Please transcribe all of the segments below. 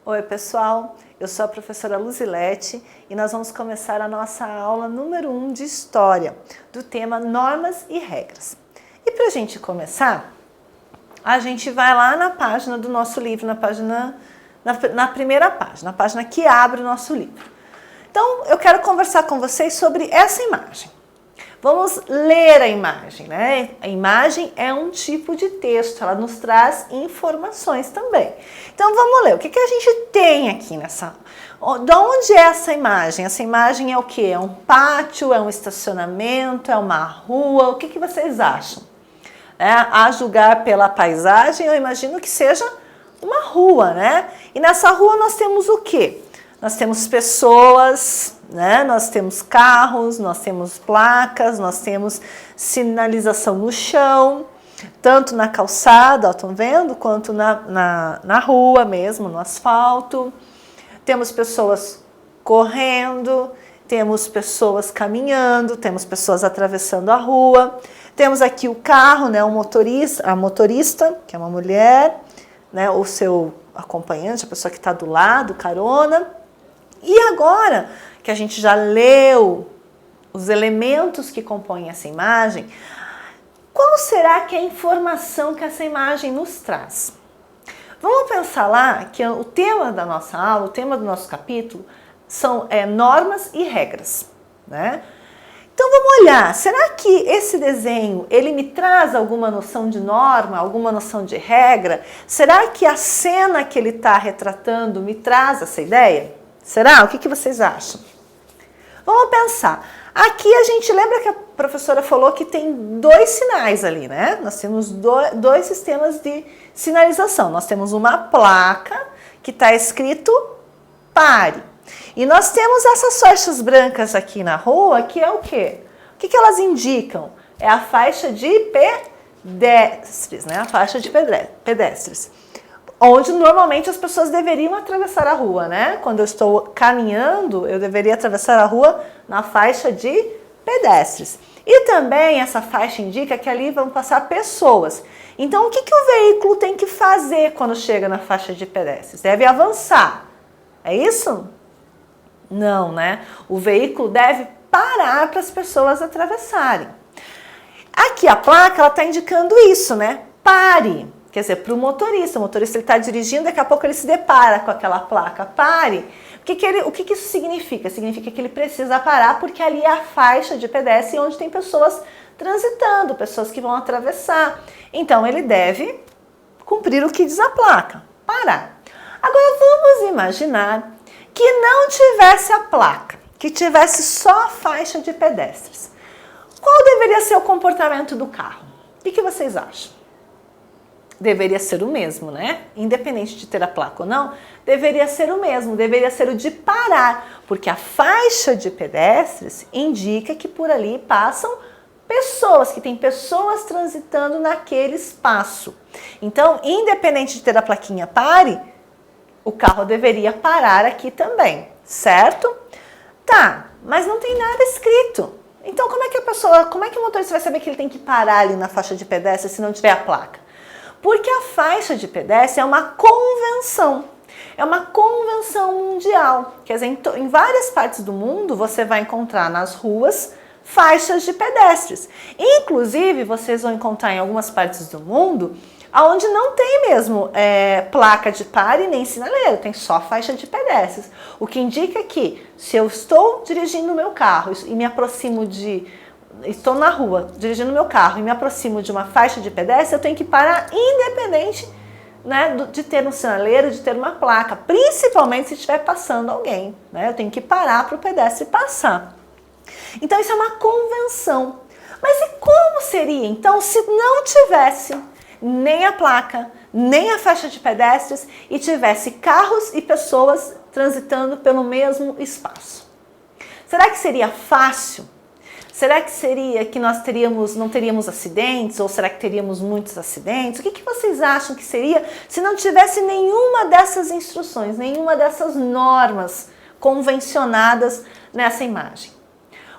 Oi pessoal, eu sou a professora Luzilete e nós vamos começar a nossa aula número 1 de História, do tema Normas e Regras. E para a gente começar, a gente vai lá na página do nosso livro, na primeira página, a página que abre o nosso livro. Então, eu quero conversar com vocês sobre essa imagem. Vamos ler a imagem, né? A imagem é um tipo de texto, ela nos traz informações também. Então vamos ler, o que a gente tem aqui nessa... De onde é essa imagem? Essa imagem é o quê? É um pátio, é um estacionamento, é uma rua? O que vocês acham? A julgar pela paisagem, eu imagino que seja uma rua, né? E nessa rua nós temos o quê? Nós temos pessoas, né? Nós temos carros, nós temos placas, nós temos sinalização no chão, tanto na calçada, estão vendo, quanto na rua mesmo, no asfalto. Temos pessoas correndo, temos pessoas caminhando, temos pessoas atravessando a rua. Temos aqui o carro, né? A motorista, que é uma mulher, né? O seu acompanhante, a pessoa que está do lado, carona. E agora que a gente já leu os elementos que compõem essa imagem, qual será que é a informação que essa imagem nos traz? Vamos pensar lá que o tema da nossa aula, o tema do nosso capítulo, são normas e regras, né? Então vamos olhar, será que esse desenho, ele me traz alguma noção de norma, alguma noção de regra? Será que a cena que ele está retratando me traz essa ideia? Será? O que vocês acham? Vamos pensar. Aqui a gente lembra que a professora falou que tem dois sinais ali, né? Nós temos dois sistemas de sinalização. Nós temos uma placa que está escrito pare. E nós temos essas faixas brancas aqui na rua, que é o quê? O que elas indicam? É a faixa de pedestres, né? A faixa de pedestres. Onde normalmente as pessoas deveriam atravessar a rua, né? Quando eu estou caminhando, eu deveria atravessar a rua na faixa de pedestres. E também essa faixa indica que ali vão passar pessoas. Então, o que o veículo tem que fazer quando chega na faixa de pedestres? Deve avançar. É isso? Não, né? O veículo deve parar para as pessoas atravessarem. Aqui a placa, ela está indicando isso, né? Pare. Quer dizer, para o motorista ele está dirigindo, daqui a pouco ele se depara com aquela placa, pare. O que isso significa? Significa que ele precisa parar porque ali é a faixa de pedestre onde tem pessoas transitando, pessoas que vão atravessar. Então ele deve cumprir o que diz a placa, parar. Agora vamos imaginar que não tivesse a placa, que tivesse só a faixa de pedestres. Qual deveria ser o comportamento do carro? O que vocês acham? Deveria ser o mesmo, né? Independente de ter a placa ou não, deveria ser o mesmo, deveria ser o de parar, porque a faixa de pedestres indica que por ali passam pessoas, que tem pessoas transitando naquele espaço. Então, independente de ter a plaquinha pare, o carro deveria parar aqui também, certo? Tá, mas não tem nada escrito. Então, como é que o motorista vai saber que ele tem que parar ali na faixa de pedestres se não tiver a placa? Porque a faixa de pedestre é uma convenção mundial. Quer dizer, em várias partes do mundo você vai encontrar nas ruas faixas de pedestres. Inclusive, vocês vão encontrar em algumas partes do mundo onde não tem mesmo placa de pare nem sinaleiro, tem só faixa de pedestres. O que indica que se eu estou dirigindo o meu carro e me aproximo estou na rua dirigindo meu carro e me aproximo de uma faixa de pedestre, eu tenho que parar independente, né, de ter um sinaleiro, de ter uma placa, principalmente se estiver passando alguém, né? Eu tenho que parar para o pedestre passar. Então isso é uma convenção. Mas e como seria então se não tivesse nem a placa, nem a faixa de pedestres e tivesse carros e pessoas transitando pelo mesmo espaço? Será que seria fácil? Será que seria que nós não teríamos acidentes? Ou será que teríamos muitos acidentes? O que vocês acham que seria se não tivesse nenhuma dessas instruções, nenhuma dessas normas convencionadas nessa imagem?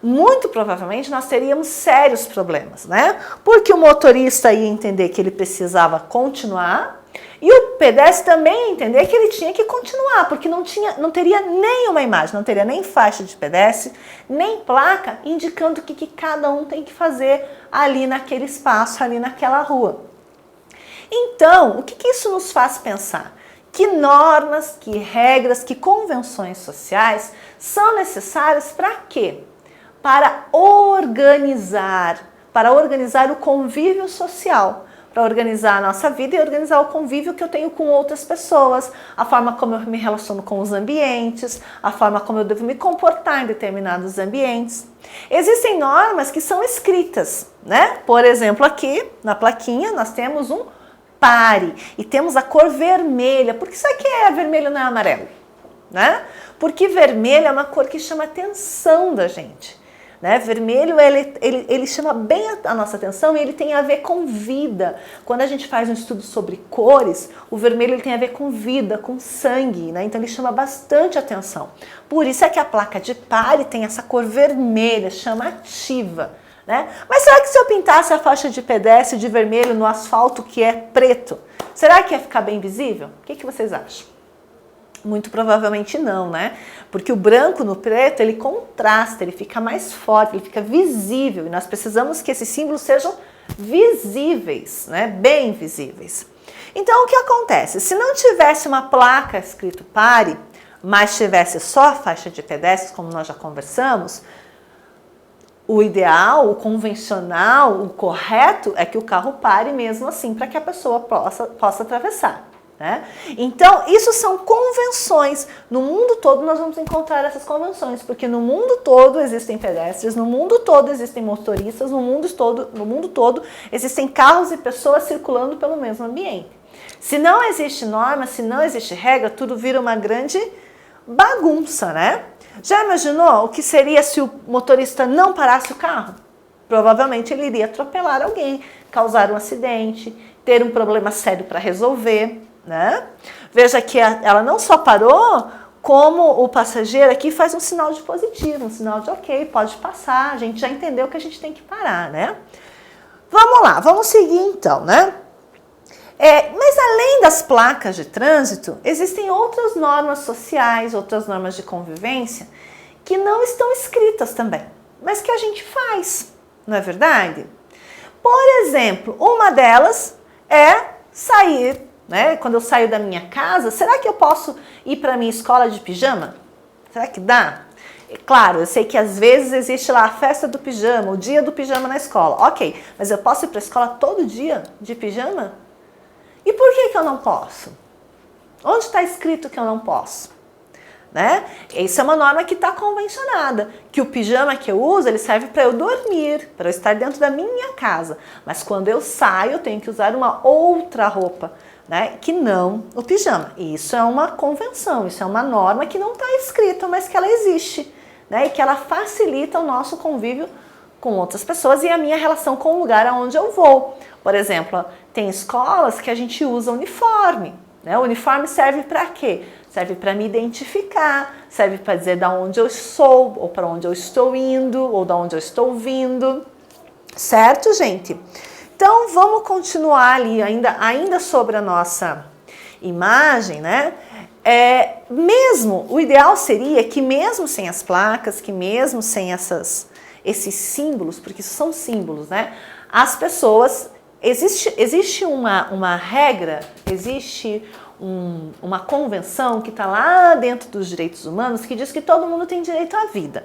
Muito provavelmente nós teríamos sérios problemas, né? Porque o motorista ia entender que ele precisava continuar E o pedestre também ia entender que ele tinha que continuar, porque não teria nenhuma imagem, não teria nem faixa de pedestre, nem placa indicando o que cada um tem que fazer ali naquele espaço, ali naquela rua. Então, o que isso nos faz pensar? Que normas, que regras, que convenções sociais são necessárias para quê? Para organizar o convívio social, para organizar a nossa vida e organizar o convívio que eu tenho com outras pessoas, a forma como eu me relaciono com os ambientes, a forma como eu devo me comportar em determinados ambientes. Existem normas que são escritas, né? Por exemplo, aqui na plaquinha nós temos um pare e temos a cor vermelha. Por que isso aqui é vermelho, não é amarelo? Né? Porque vermelho é uma cor que chama a atenção da gente. Né? Vermelho, ele chama bem a nossa atenção e ele tem a ver com vida. Quando a gente faz um estudo sobre cores, o vermelho ele tem a ver com vida, com sangue, né? Então ele chama bastante atenção. Por isso é que a placa de pare tem essa cor vermelha, chamativa. Né? Mas será que se eu pintasse a faixa de pedestre de vermelho no asfalto que é preto, será que ia ficar bem visível? O que vocês acham? Muito provavelmente não, né? Porque o branco no preto, ele contrasta, ele fica mais forte, ele fica visível. E nós precisamos que esses símbolos sejam visíveis, né? Bem visíveis. Então, o que acontece? Se não tivesse uma placa escrito pare, mas tivesse só a faixa de pedestres, como nós já conversamos, o ideal, o convencional, o correto é que o carro pare mesmo assim, para que a pessoa possa atravessar. Né? Então, isso são convenções. No mundo todo nós vamos encontrar essas convenções, porque no mundo todo existem pedestres, no mundo todo existem motoristas, no mundo todo existem carros e pessoas circulando pelo mesmo ambiente. Se não existe norma, se não existe regra, tudo vira uma grande bagunça, né? Já imaginou o que seria se o motorista não parasse o carro? Provavelmente ele iria atropelar alguém, causar um acidente, ter um problema sério para resolver. Né? Veja que ela não só parou, como o passageiro aqui faz um sinal de positivo, um sinal de ok, pode passar, a gente já entendeu que a gente tem que parar, né? Vamos lá, vamos seguir então, né? Mas além das placas de trânsito, existem outras normas sociais, outras normas de convivência que não estão escritas também, mas que a gente faz, não é verdade? Por exemplo, uma delas é sair. Né? Quando eu saio da minha casa, será que eu posso ir para a minha escola de pijama? Será que dá? Claro, eu sei que às vezes existe lá a festa do pijama, o dia do pijama na escola. Ok, mas eu posso ir para a escola todo dia de pijama? E por que eu não posso? Onde está escrito que eu não posso? Né? Isso é uma norma que está convencionada, que o pijama que eu uso, ele serve para eu dormir, para eu estar dentro da minha casa. Mas quando eu saio, eu tenho que usar uma outra roupa. Né, que não o pijama. E isso é uma convenção, isso é uma norma que não está escrita, mas que ela existe, né, e que ela facilita o nosso convívio com outras pessoas e a minha relação com o lugar aonde eu vou. Por exemplo, tem escolas que a gente usa uniforme. Né? O uniforme serve para quê? Serve para me identificar, serve para dizer de onde eu sou, ou para onde eu estou indo, ou de onde eu estou vindo. Certo, gente? Então, vamos continuar ali ainda sobre a nossa imagem, né? O ideal seria que mesmo sem as placas, que mesmo sem esses símbolos, porque isso são símbolos, né? As pessoas, existe uma regra, existe uma convenção que está lá dentro dos direitos humanos que diz que todo mundo tem direito à vida.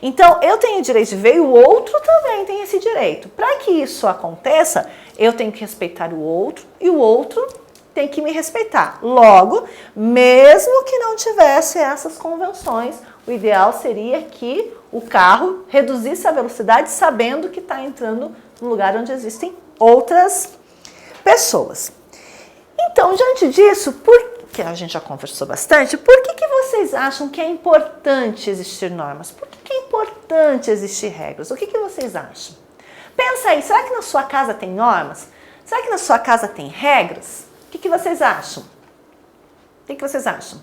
Então, eu tenho o direito de ver e o outro também tem esse direito. Para que isso aconteça, eu tenho que respeitar o outro e o outro tem que me respeitar. Logo, mesmo que não tivesse essas convenções, o ideal seria que o carro reduzisse a velocidade sabendo que está entrando no lugar onde existem outras pessoas. Então, diante disso, porque a gente já conversou bastante, por que vocês acham que é importante existir normas? Por que é importante existir regras? O que vocês acham? Pensa aí, será que na sua casa tem normas? Será que na sua casa tem regras? O que vocês acham? O que vocês acham?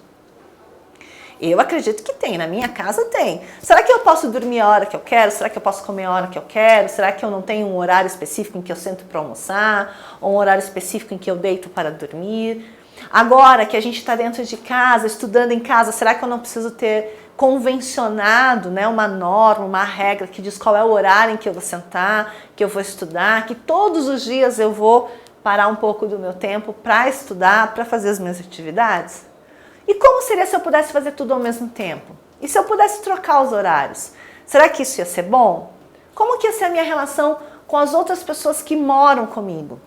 Eu acredito que tem, na minha casa tem. Será que eu posso dormir a hora que eu quero? Será que eu posso comer a hora que eu quero? Será que eu não tenho um horário específico em que eu sento para almoçar? Ou um horário específico em que eu deito para dormir? Agora que a gente está dentro de casa, estudando em casa, será que eu não preciso ter convencionado, né, uma norma, uma regra que diz qual é o horário em que eu vou sentar, que eu vou estudar, que todos os dias eu vou parar um pouco do meu tempo para estudar, para fazer as minhas atividades? E como seria se eu pudesse fazer tudo ao mesmo tempo? E se eu pudesse trocar os horários? Será que isso ia ser bom? Como que ia ser a minha relação com as outras pessoas que moram comigo?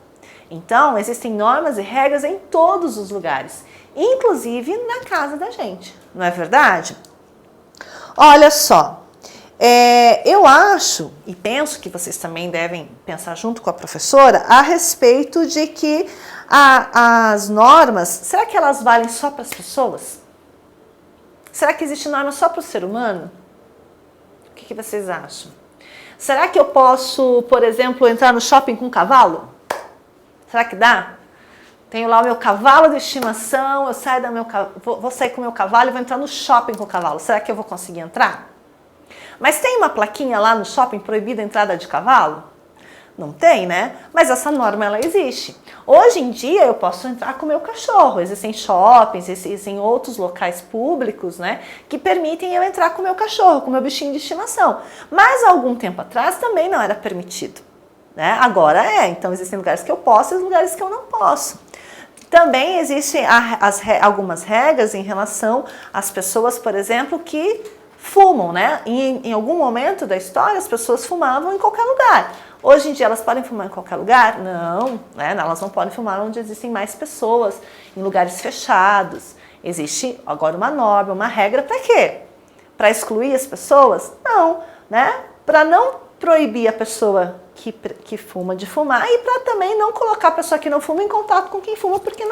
Então, existem normas e regras em todos os lugares, inclusive na casa da gente, não é verdade? Olha só, eu acho e penso que vocês também devem pensar junto com a professora a respeito de que as normas, será que elas valem só para as pessoas? Será que existe norma só para o ser humano? O que vocês acham? Será que eu posso, por exemplo, entrar no shopping com um cavalo? Será que dá? Tenho lá o meu cavalo de estimação, vou sair com o meu cavalo e vou entrar no shopping com o cavalo. Será que eu vou conseguir entrar? Mas tem uma plaquinha lá no shopping proibida a entrada de cavalo? Não tem, né? Mas essa norma, ela existe. Hoje em dia eu posso entrar com o meu cachorro. Existem shoppings, existem outros locais públicos, né, que permitem eu entrar com o meu cachorro, com o meu bichinho de estimação. Mas há algum tempo atrás também não era permitido, né? Agora é. Então existem lugares que eu posso e lugares que eu não posso. Também existem algumas regras em relação às pessoas, por exemplo, que fumam, né? Em algum momento da história as pessoas fumavam em qualquer lugar. Hoje em dia elas podem fumar em qualquer lugar? Não, né? Elas não podem fumar onde existem mais pessoas, em lugares fechados. Existe agora uma norma, uma regra para quê? Para excluir as pessoas? Não, né? Para não proibir a pessoa que fuma de fumar e para também não colocar a pessoa que não fuma em contato com quem fuma, porque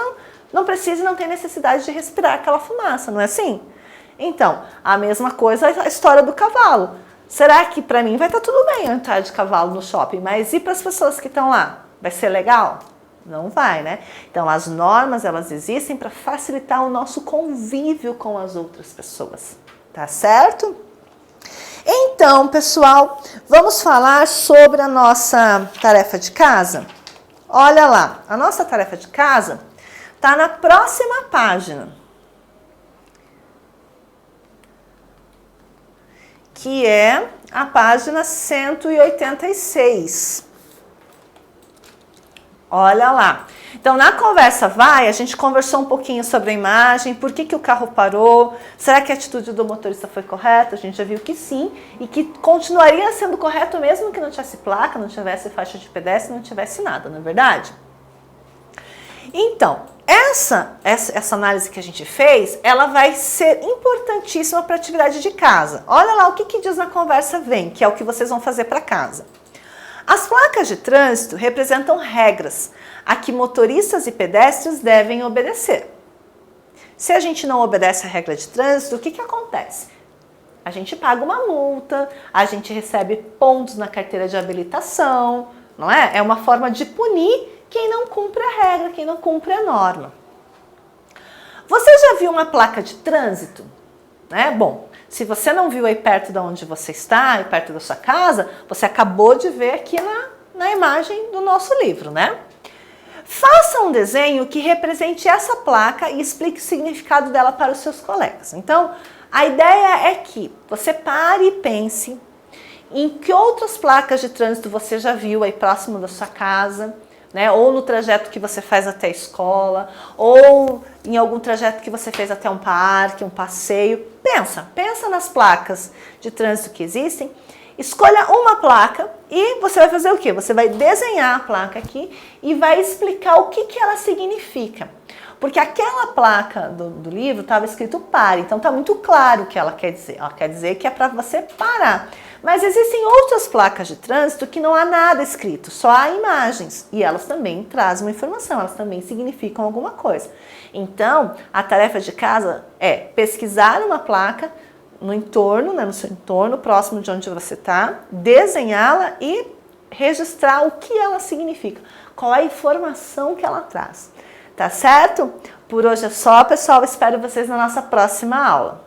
não precisa e não tem necessidade de respirar aquela fumaça, não é assim? Então, a mesma coisa a história do cavalo. Será que para mim vai estar tudo bem eu entrar de cavalo no shopping, mas e para as pessoas que estão lá? Vai ser legal? Não vai, né? Então, as normas, elas existem para facilitar o nosso convívio com as outras pessoas, tá certo? Então, pessoal, vamos falar sobre a nossa tarefa de casa? Olha lá, a nossa tarefa de casa está na próxima página, que é a página 186. Olha lá. Então, na conversa a gente conversou um pouquinho sobre a imagem, por que o carro parou, será que a atitude do motorista foi correta? A gente já viu que sim, e que continuaria sendo correto mesmo que não tivesse placa, não tivesse faixa de pedestre, não tivesse nada, não é verdade? Então, essa análise que a gente fez, ela vai ser importantíssima para a atividade de casa. Olha lá o que diz na conversa que é o que vocês vão fazer para casa. As placas de trânsito representam regras a que motoristas e pedestres devem obedecer. Se a gente não obedece a regra de trânsito, o que acontece? A gente paga uma multa, a gente recebe pontos na carteira de habilitação, não é? É uma forma de punir quem não cumpre a regra, quem não cumpre a norma. Você já viu uma placa de trânsito? Bom, se você não viu aí perto de onde você está, aí perto da sua casa, você acabou de ver aqui na imagem do nosso livro, né? Faça um desenho que represente essa placa e explique o significado dela para os seus colegas. Então, a ideia é que você pare e pense em que outras placas de trânsito você já viu aí próximo da sua casa, né? Ou no trajeto que você faz até a escola, ou em algum trajeto que você fez até um parque, um passeio. Pensa nas placas de trânsito que existem, escolha uma placa e você vai fazer o quê? Você vai desenhar a placa aqui e vai explicar o que ela significa. Porque aquela placa do livro estava escrito pare, então está muito claro o que ela quer dizer. Ela quer dizer que é para você parar. Mas existem outras placas de trânsito que não há nada escrito, só há imagens. E elas também trazem uma informação, elas também significam alguma coisa. Então, a tarefa de casa é pesquisar uma placa no entorno, né, no seu entorno, próximo de onde você está, desenhá-la e registrar o que ela significa, qual é a informação que ela traz. Tá certo? Por hoje é só, pessoal. Espero vocês na nossa próxima aula.